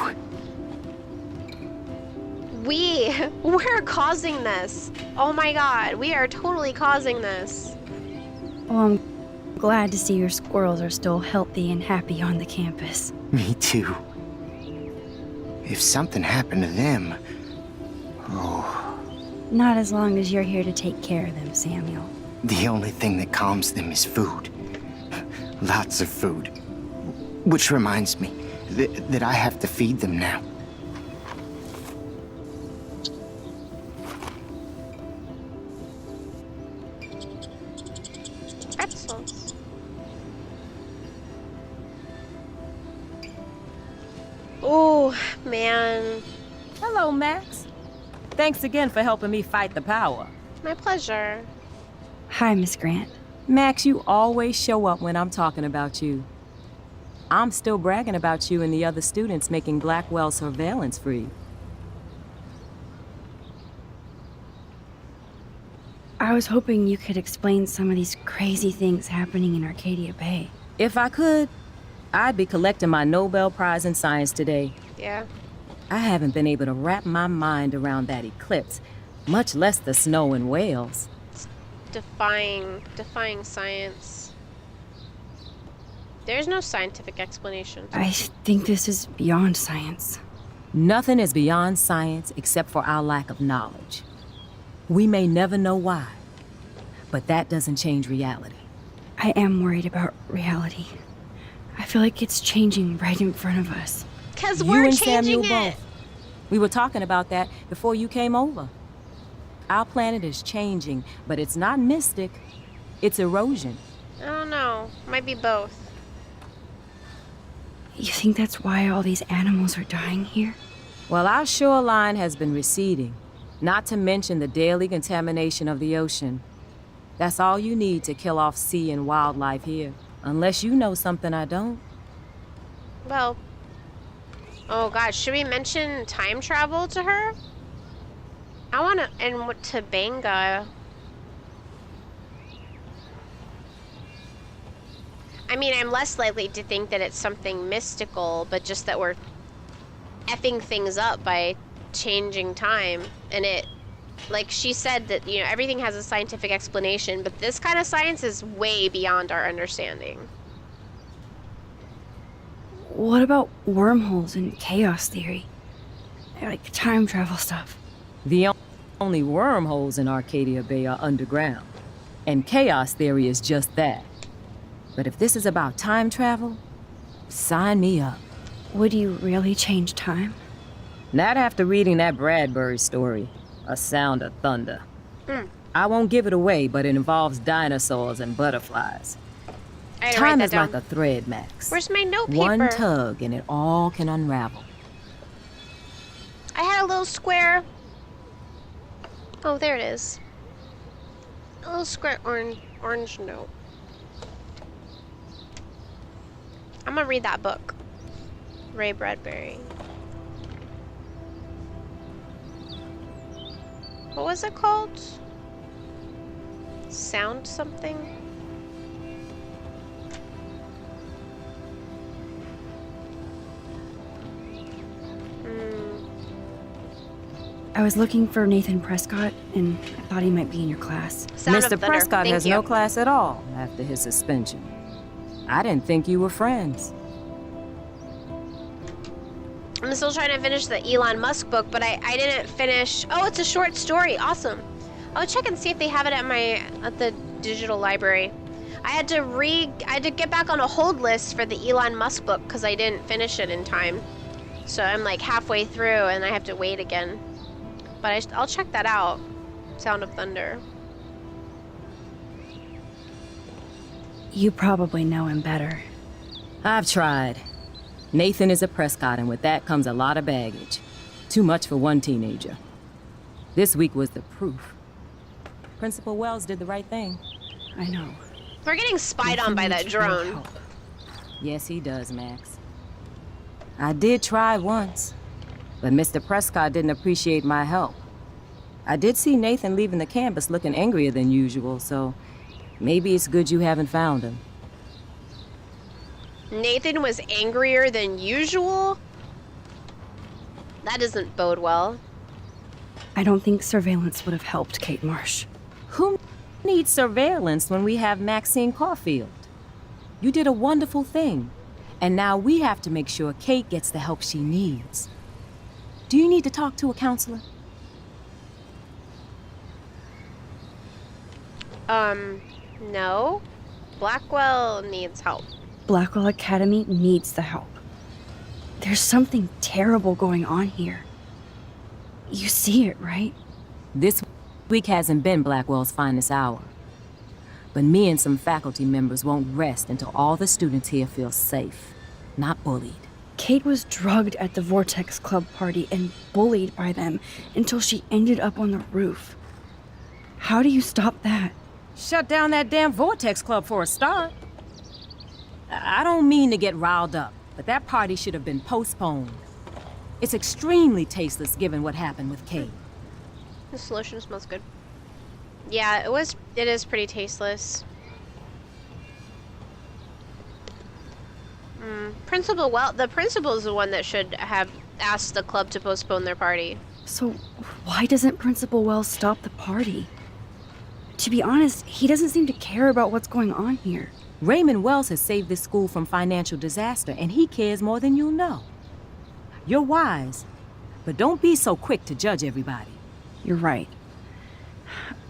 We're causing this. Oh my god, we are totally causing this. Well, I'm glad to see your squirrels are still healthy and happy on the campus. Me too. If something happened to them, oh, Not as long as you're here to take care of them, Samuel. the only thing that calms them is food. Lots of food. Which reminds me that I have to feed them now. Pretzels. Oh, man. Hello, Max. Thanks again for helping me fight the power. My pleasure. Hi, Miss Grant. Max, you always show up when I'm talking about you. I'm still bragging about you and the other students making Blackwell surveillance free. I was hoping you could explain some of these crazy things happening in Arcadia Bay. If I could, I'd be collecting my Nobel Prize in Science today. Yeah. I haven't been able to wrap my mind around that eclipse, much less the snow and whales. Defying science. There's no scientific explanation. I think this is beyond science. Nothing is beyond science except for our lack of knowledge. We may never know why, but that doesn't change reality. I am worried about reality. I feel like it's changing right in front of us. Because You we're and changing Samuel it. both. We were talking about that before you came over. Our planet is changing, but it's not mystic. It's erosion. I don't know. Might be both. You think that's why all these animals are dying here? Well, our shoreline has been receding, not to mention the daily contamination of the ocean. That's all you need to kill off sea and wildlife here, unless you know something I don't. Well, oh gosh, should we mention time travel to her? I want to, and what to Banga. I mean, I'm less likely to think that it's something mystical, but just that we're effing things up by changing time. And it, like she said, that, you know, everything has a scientific explanation, but this kind of science is way beyond our understanding. What about wormholes and chaos theory? Like time travel stuff. The only wormholes in Arcadia Bay are underground, and chaos theory is just that. But if this is about time travel, sign me up. Would you really change time? Not after reading that Bradbury story, A Sound of Thunder. I won't give it away, but it involves dinosaurs and butterflies. I had to write Time that is down. like a thread, Max. Where's my note paper? One tug and it all can unravel. I had a little square. Oh, there it is. A little square orange note. I'm gonna read that book. Ray Bradbury. What was it called? Sound something? I was looking for Nathan Prescott, and I thought he might be in your class. Sound of Mr. Thunder. Prescott Thank has you. no class at all after his suspension. I didn't think you were friends. I'm still trying to finish the Elon Musk book, but I didn't finish. Oh, it's a short story. Awesome. I'll check and see if they have it at the digital library. I had to get back on a hold list for the Elon Musk book because I didn't finish it in time. So I'm like halfway through and I have to wait again. But I'll check that out. Sound of Thunder. You probably know him better. I've tried. Nathan is a Prescott, and with that comes a lot of baggage. Too much for one teenager. This week was the proof. Principal Wells did the right thing. I know. We're getting spied Nathan on by needs that your drone. help. Yes, he does, Max. I did try once, but Mr. Prescott didn't appreciate my help. I did see Nathan leaving the campus looking angrier than usual, so maybe it's good you haven't found him. Nathan was angrier than usual? That doesn't bode well. I don't think surveillance would have helped Kate Marsh. Who needs surveillance when we have Maxine Caulfield? You did a wonderful thing, and now we have to make sure Kate gets the help she needs. Do you need to talk to a counselor? No. Blackwell needs help. Blackwell Academy needs the help. There's something terrible going on here. You see it, right? This week hasn't been Blackwell's finest hour. But me and some faculty members won't rest until all the students here feel safe, not bullied. Kate was drugged at the Vortex Club party and bullied by them until she ended up on the roof. How do you stop that? Shut down that damn Vortex Club for a start. I don't mean to get riled up, but that party should have been postponed. It's extremely tasteless given what happened with Kate. This lotion smells good. Yeah, it is pretty tasteless. The principal is the one that should have asked the club to postpone their party. So, why doesn't Principal Wells stop the party? To be honest, he doesn't seem to care about what's going on here. Raymond Wells has saved this school from financial disaster, and he cares more than you'll know. You're wise, but don't be so quick to judge everybody. You're right.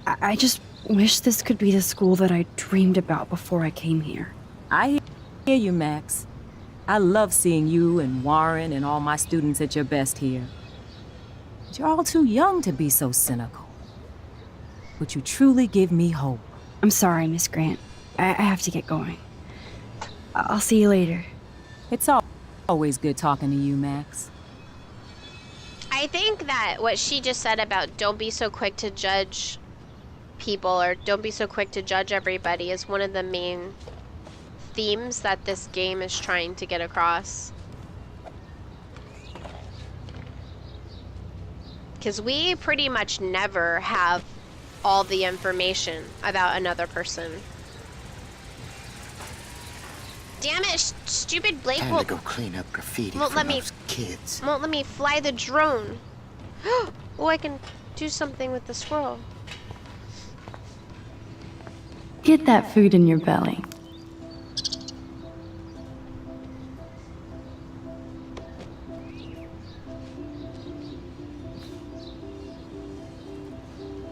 I just wish this could be the school that I dreamed about before I came here. I hear you, Max. I love seeing you and Warren and all my students at your best here. But you're all too young to be so cynical. But you truly give me hope. I'm sorry, Miss Grant. I have to get going. I'll see you later. It's always good talking to you, Max. I think that what she just said about don't be so quick to judge people or don't be so quick to judge everybody is one of the main themes that this game is trying to get across. Because we pretty much never have all the information about another person. Damn it, stupid Blake Time to go clean up graffiti won't from let me- those kids. won't let me fly the drone. Oh, I can do something with the squirrel. Get that food in your belly.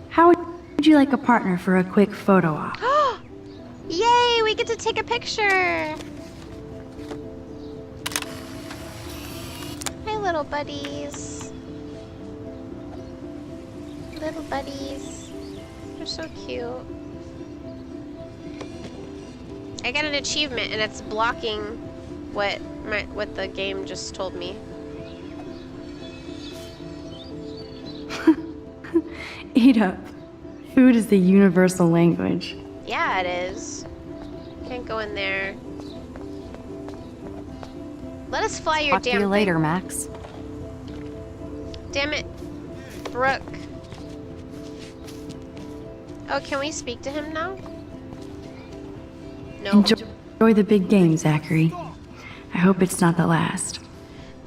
How would you like a partner for a quick photo op? Yay, we get to take a picture. Hi, little buddies. Little buddies. They're so cute. I got an achievement and it's blocking what the game just told me. Eat up. Food is the universal language. Yeah, it is. Can't go in there. Let us fly your Talk to damn you thing. later, Max. Damn it, Brooke. Oh, can we speak to him now? No. Enjoy the big game, Zachary. I hope it's not the last.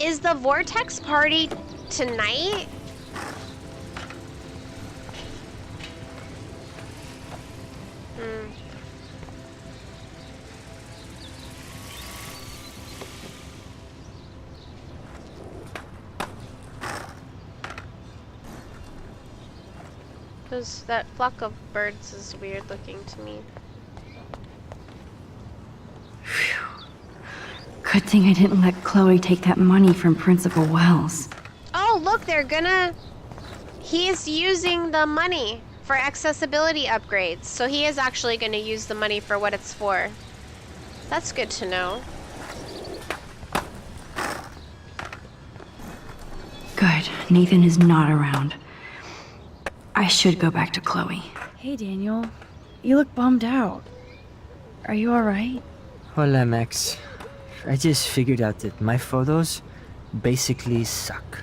Is the Vortex party tonight? Hmm. That flock of birds is weird looking to me. Good thing I didn't let Chloe take that money from Principal Wells. Oh, look, he's using the money for accessibility upgrades. So he is actually gonna use the money for what it's for. That's good to know. Good. Nathan is not around. I should go back to Chloe. Hey, Daniel. You look bummed out. Are you alright? Hola, Max. I just figured out that my photos basically suck.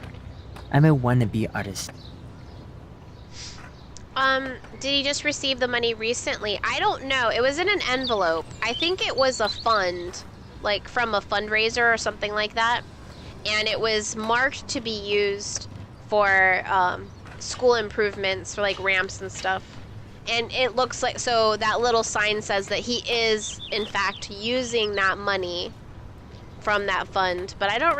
I'm a wannabe artist. Did he just receive the money recently? I don't know. It was in an envelope. I think it was a fund, like from a fundraiser or something like that. And it was marked to be used for, school improvements for like ramps and stuff. And it looks like, so that little sign says that he is in fact using that money from that fund, but I don't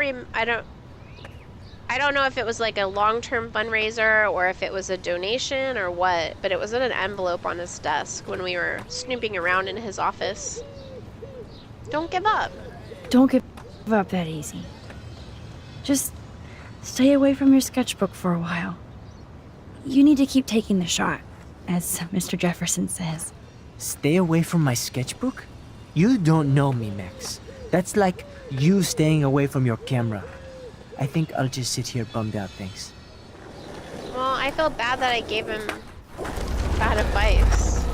know if it was like a long-term fundraiser or if it was a donation or what, but it was in an envelope on his desk when we were snooping around in his office. Don't give up. Don't give up that easy. Just stay away from your sketchbook for a while. You need to keep taking the shot, as Mr. Jefferson says. Stay away from my sketchbook? You don't know me, Max. That's like you staying away from your camera. I think I'll just sit here bummed out, thanks. Well, I feel bad that I gave him bad advice.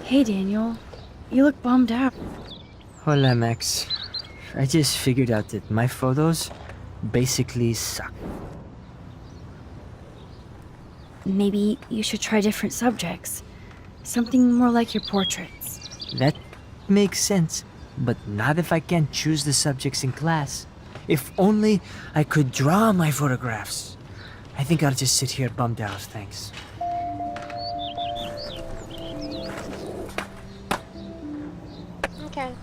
Hey, Daniel. You look bummed out. Hola, Max. I just figured out that my photos basically suck. Maybe you should try different subjects. Something more like your portraits. That makes sense, but not if I can't choose the subjects in class. If only I could draw my photographs. I think I'll just sit here bummed out, thanks. Okay.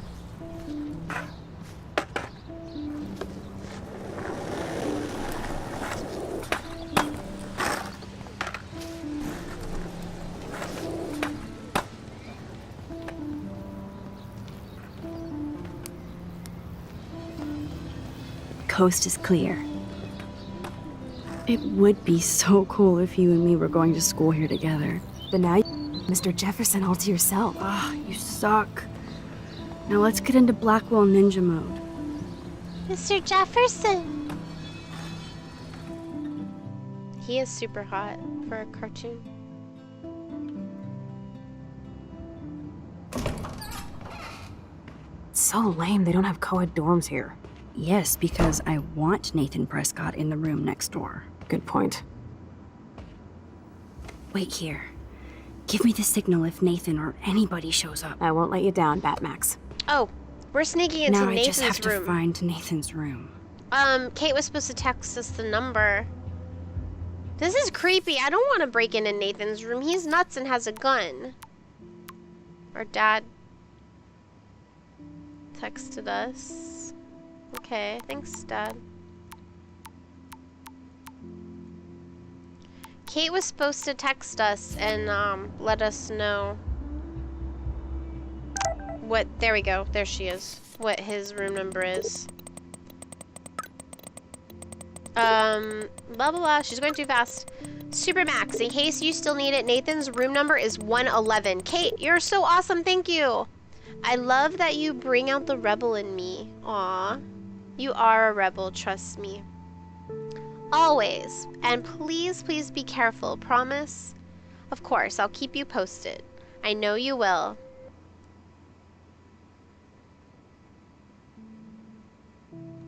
coast is clear. It would be so cool if you and me were going to school here together. But now, Mr. Jefferson all to yourself. Ah, you suck. Now let's get into Blackwell Ninja mode. Mr. Jefferson. He is super hot for a cartoon. It's so lame they don't have co-ed dorms here. Yes, because I want Nathan Prescott in the room next door. Good point. Wait here. Give me the signal if Nathan or anybody shows up. I won't let you down, Batmax. Oh, we're sneaking into Now I Nathan's just have room. to find Nathan's room. Kate was supposed to text us the number. This is creepy. I don't want to break into Nathan's room. He's nuts and has a gun. Our dad texted us. Okay, thanks, Dad. Kate was supposed to text us and let us know what, there we go, there she is, what his room number is. Blah blah blah, she's going too fast. Supermax, in case you still need it, Nathan's room number is 111. Kate, you're so awesome, thank you. I love that you bring out the rebel in me. Aw, you are a rebel, trust me. Always. And please, please be careful, promise? Of course, I'll keep you posted. I know you will.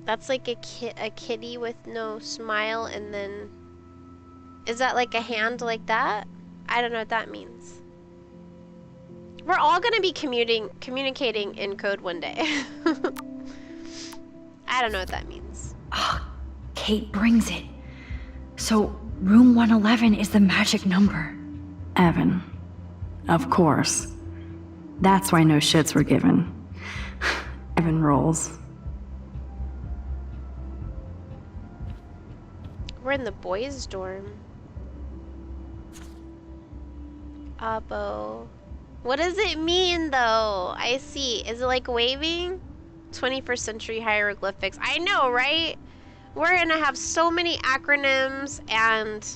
That's like a kitty with no smile, and then... Is that like a hand like that? I don't know what that means. We're all gonna be communicating in code one day. I don't know what that means. Ah, Kate brings it. So, room 111 is the magic number. Evan. Of course. That's why no shits were given. Evan rolls. We're in the boys' dorm. Abo. What does it mean, though? I see. Is it like waving? 21st century hieroglyphics. I know, right? We're gonna have so many acronyms and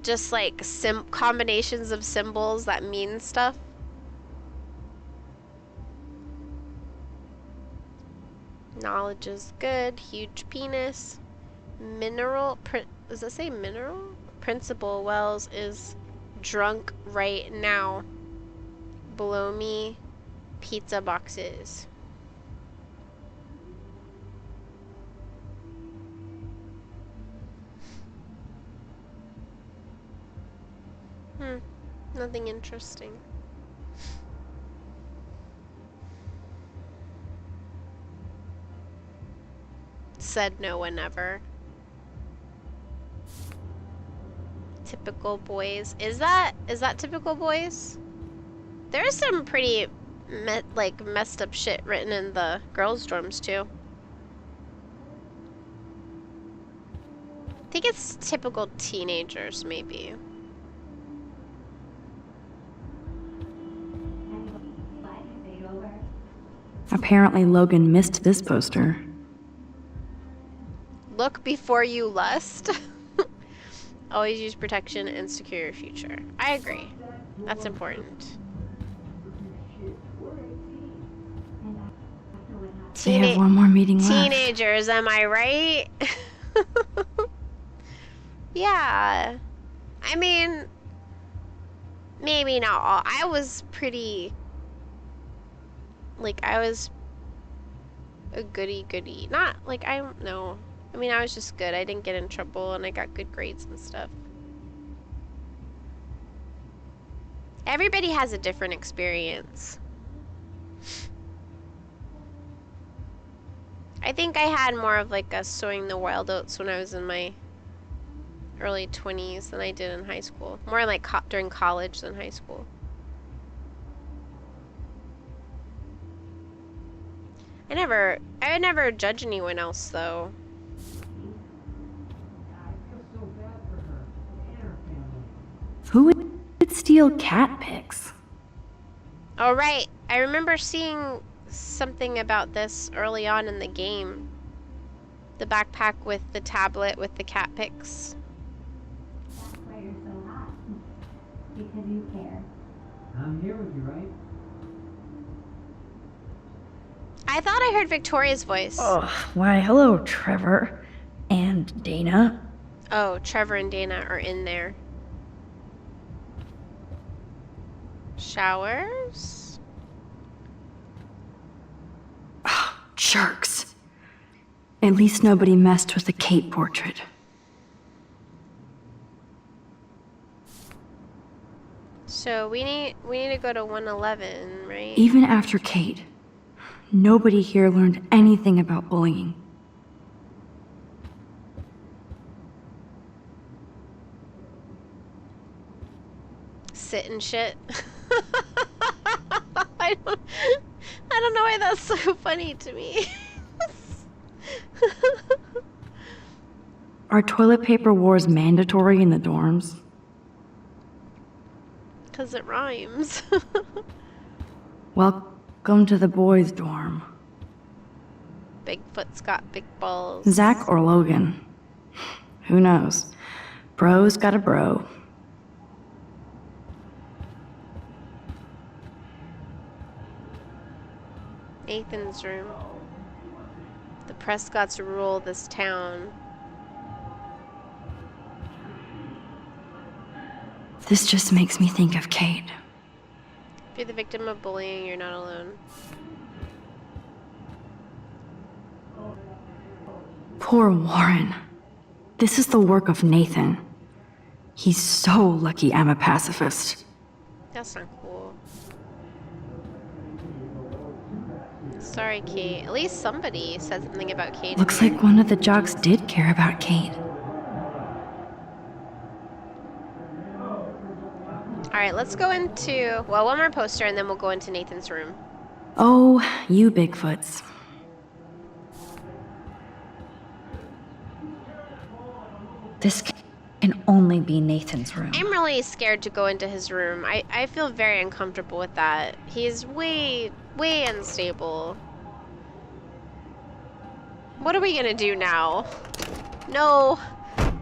just like combinations of symbols that mean stuff. Knowledge is good. Huge penis. Mineral. Does it say mineral? Principal Wells is drunk right now. Below me, pizza boxes. Nothing interesting. Said no one ever. Typical boys. Is that typical boys? There's some pretty messed up shit written in the girls' dorms too. I think it's typical teenagers, maybe. Apparently Logan missed this poster. Look before you lust. Always use protection and secure your future. I agree. That's important. They have one more meeting left. Teenagers, am I right? Yeah. I mean, maybe not all. I was pretty... Like, I was a goody-goody. Not, like, I don't know. I mean, I was just good. I didn't get in trouble, and I got good grades and stuff. Everybody has a different experience. I think I had more of, like, a sowing the wild oats when I was in my early 20s than I did in high school. More like during college than high school. I would never judge anyone else, though. Who would steal cat pics? Oh, right. I remember seeing something about this early on in the game. The backpack with the tablet with the cat pics. That's why you're so hot. Because you care. I'm here with you, right? I thought I heard Victoria's voice. Oh, why, hello, Trevor. And Dana. Oh, Trevor and Dana are in there. Showers? Jerks. At least nobody messed with the Kate portrait. So we need to go to 111, right? Even after Kate, nobody here learned anything about bullying. Sit and shit. I don't know why that's so funny to me. Are toilet paper wars mandatory in the dorms? Cause it rhymes. Welcome to the boys' dorm. Bigfoot's got big balls. Zach or Logan? Who knows? Bro's got a bro. Nathan's room. The Prescotts rule this town. This just makes me think of Kate. If you're the victim of bullying, you're not alone. Poor Warren. This is the work of Nathan. He's so lucky I'm a pacifist. That's not cool. Sorry, Kate. At least somebody said something about Kate. Looks like one of the jocks did care about Kate. Alright, let's go into... Well, one more poster and then we'll go into Nathan's room. Oh, you Bigfoots. This can only be Nathan's room. I'm really scared to go into his room. I feel very uncomfortable with that. He's way unstable. What are we gonna do now? No.